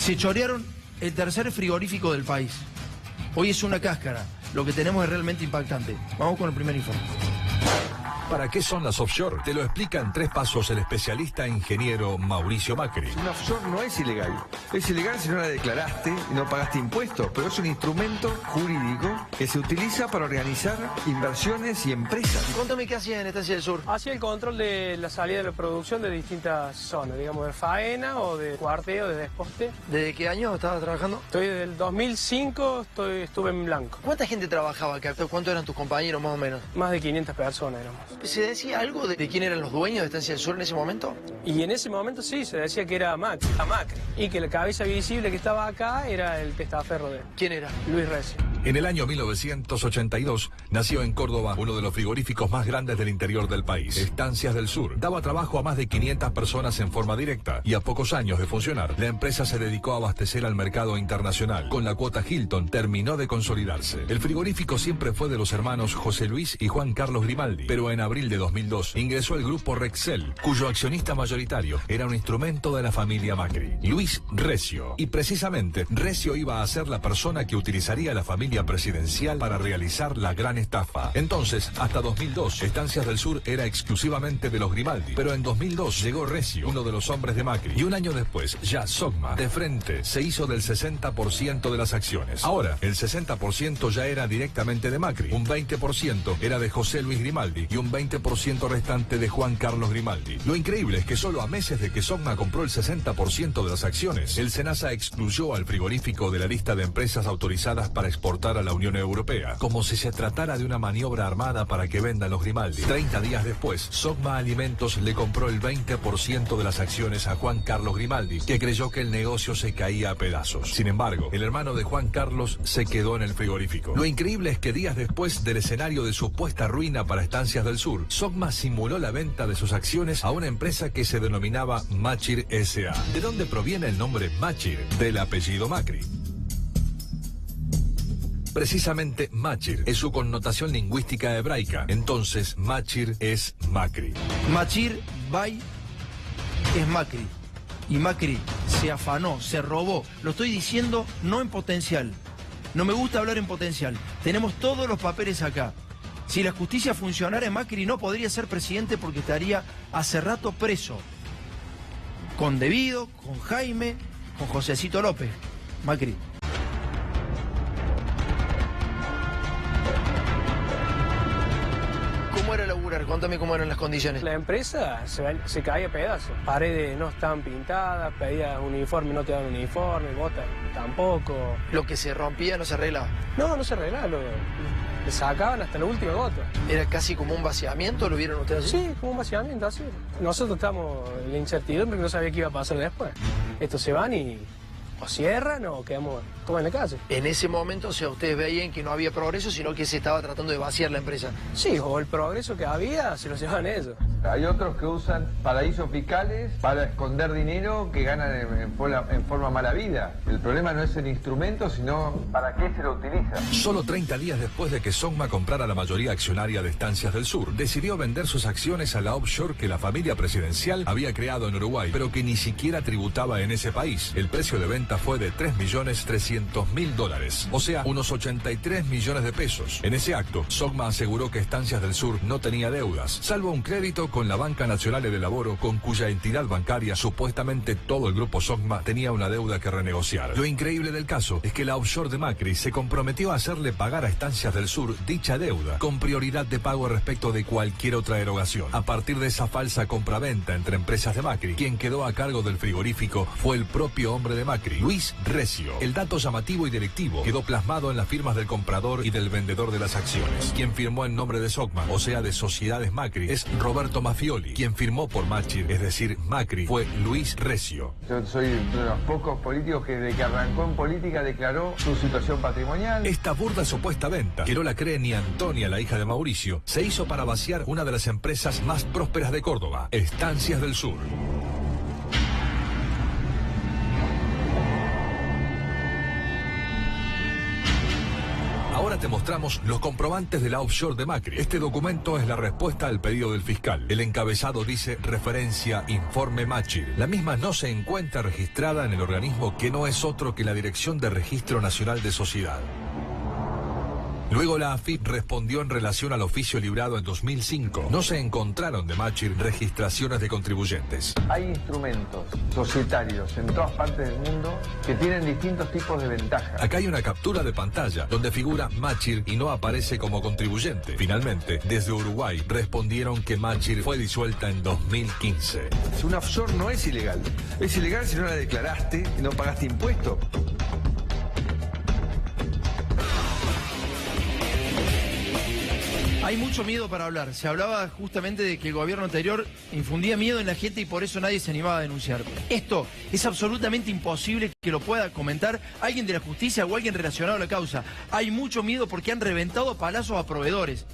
Se chorearon el tercer frigorífico del país. Hoy es una cáscara. Lo que tenemos es realmente impactante. Vamos con el primer informe. ¿Para qué son las offshore? Te lo explica en 3 pasos el especialista ingeniero Mauricio Macri. Una offshore no es ilegal. Es ilegal si no la declaraste y no pagaste impuestos, pero es un instrumento jurídico que se utiliza para organizar inversiones y empresas. Contame qué hacías en Estancia del Sur. Hacía el control de la salida de la producción de distintas zonas, digamos de faena o de cuarteo, de desposte. ¿Desde qué año estabas trabajando? Estoy desde el 2005, estuve en blanco. ¿Cuánta gente trabajaba acá? ¿Cuántos eran tus compañeros más o menos? Más de 500 personas éramos. ¿Se decía algo de quién eran los dueños de Estancia del Sur en ese momento? Y en ese momento sí, se decía que era Macri. Y que la cabeza visible que estaba acá era el testaferro de él. ¿Quién era? Luis Recio. En el año 1982 nació en Córdoba uno de los frigoríficos más grandes del interior del país, Estancias del Sur. Daba trabajo a más de 500 personas en forma directa y a pocos años de funcionar, la empresa se dedicó a abastecer al mercado internacional. Con la cuota Hilton terminó de consolidarse. El frigorífico siempre fue de los hermanos José Luis y Juan Carlos Grimaldi, pero en abril de 2002 ingresó el grupo Rexel, cuyo accionista mayoritario era un instrumento de la familia Macri, Luis Recio. Y precisamente Recio iba a ser la persona que utilizaría la familia presidencial para realizar la gran estafa. Entonces, hasta 2002, Estancias del Sur era exclusivamente de los Grimaldi, pero en 2002 llegó Recio, uno de los hombres de Macri, y un año después, ya Sogma, de frente, se hizo del 60% de las acciones. Ahora, el 60% ya era directamente de Macri, un 20% era de José Luis Grimaldi y un 20% restante de Juan Carlos Grimaldi. Lo increíble es que solo a meses de que Sogma compró el 60% de las acciones, el SENASA excluyó al frigorífico de la lista de empresas autorizadas para exportar a la Unión Europea, como si se tratara de una maniobra armada para que vendan los Grimaldi. 30 días después, Sogma Alimentos le compró el 20% de las acciones a Juan Carlos Grimaldi, que creyó que el negocio se caía a pedazos. Sin embargo, el hermano de Juan Carlos se quedó en el frigorífico. Lo increíble es que días después del escenario de supuesta ruina para Estancias del Sur, Sogma simuló la venta de sus acciones a una empresa que se denominaba Machir S.A. ¿De dónde proviene el nombre Machir? Del apellido Macri. Precisamente Machir es su connotación lingüística hebraica. Entonces Machir es Macri. Machir Bay es Macri. Y Macri se afanó, se robó. Lo estoy diciendo no en potencial. No me gusta hablar en potencial. Tenemos todos los papeles acá. Si la justicia funcionara, Macri no podría ser presidente porque estaría hace rato preso. Con Devido, con Jaime, con Josecito López. Macri. ¿Cómo era laburar? Contame cómo eran las condiciones. La empresa se caía a pedazos. Paredes no estaban pintadas, pedías uniforme, no te daban uniforme, botas tampoco. Lo que se rompía no se arreglaba. No se arreglaba, le sacaban hasta la última gota. ¿Era casi como un vaciamiento? ¿Lo vieron ustedes así? Sí, como un vaciamiento así. Nosotros estamos en la incertidumbre que no sabía qué iba a pasar después. Estos se van y o cierran o quedamos como en la calle. En ese momento, o sea, ustedes veían que no había progreso, sino que se estaba tratando de vaciar la empresa. Sí, o el progreso que había se lo llevan ellos. Hay otros que usan paraísos fiscales para esconder dinero que ganan en forma mala vida. El problema no es el instrumento, sino para qué se lo utiliza. Solo 30 días después de que Sogma comprara la mayoría accionaria de Estancias del Sur, decidió vender sus acciones a la offshore que la familia presidencial había creado en Uruguay, pero que ni siquiera tributaba en ese país. El precio de venta fue de $3.300.000, o sea, unos 83 millones de pesos. En ese acto, Sogma aseguró que Estancias del Sur no tenía deudas, salvo un crédito con la Banca Nazionale del Lavoro, con cuya entidad bancaria supuestamente todo el grupo Sogma tenía una deuda que renegociar. Lo increíble del caso es que la offshore de Macri se comprometió a hacerle pagar a Estancias del Sur dicha deuda, con prioridad de pago respecto de cualquier otra erogación. A partir de esa falsa compraventa entre empresas de Macri, quien quedó a cargo del frigorífico fue el propio hombre de Macri, Luis Recio. El dato llamativo y directivo quedó plasmado en las firmas del comprador y del vendedor de las acciones. Quien firmó en nombre de Sogma, o sea de Sociedades Macri, es Roberto Mafioli. Quien firmó por Machir, es decir, Macri, fue Luis Recio. Yo soy uno de los pocos políticos que desde que arrancó en política declaró su situación patrimonial. Esta burda supuesta venta, que no la cree ni Antonia, la hija de Mauricio, se hizo para vaciar una de las empresas más prósperas de Córdoba, Estancias del Sur. Ahora Ahora te mostramos los comprobantes de la offshore de Macri. Este documento es la respuesta al pedido del fiscal. El encabezado dice referencia informe Machir. La misma no se encuentra registrada en el organismo que no es otro que la Dirección de Registro Nacional de Sociedad. Luego la AFIP respondió en relación al oficio librado en 2005. No se encontraron de Machir registraciones de contribuyentes. Hay instrumentos societarios en todas partes del mundo que tienen distintos tipos de ventajas. Acá hay una captura de pantalla donde figura Machir y no aparece como contribuyente. Finalmente, desde Uruguay respondieron que Machir fue disuelta en 2015. Una offshore no es ilegal. Es ilegal si no la declaraste y no pagaste impuestos. Hay mucho miedo para hablar. Se hablaba justamente de que el gobierno anterior infundía miedo en la gente y por eso nadie se animaba a denunciar. Esto es absolutamente imposible que lo pueda comentar alguien de la justicia o alguien relacionado a la causa. Hay mucho miedo porque han reventado a palazos a proveedores.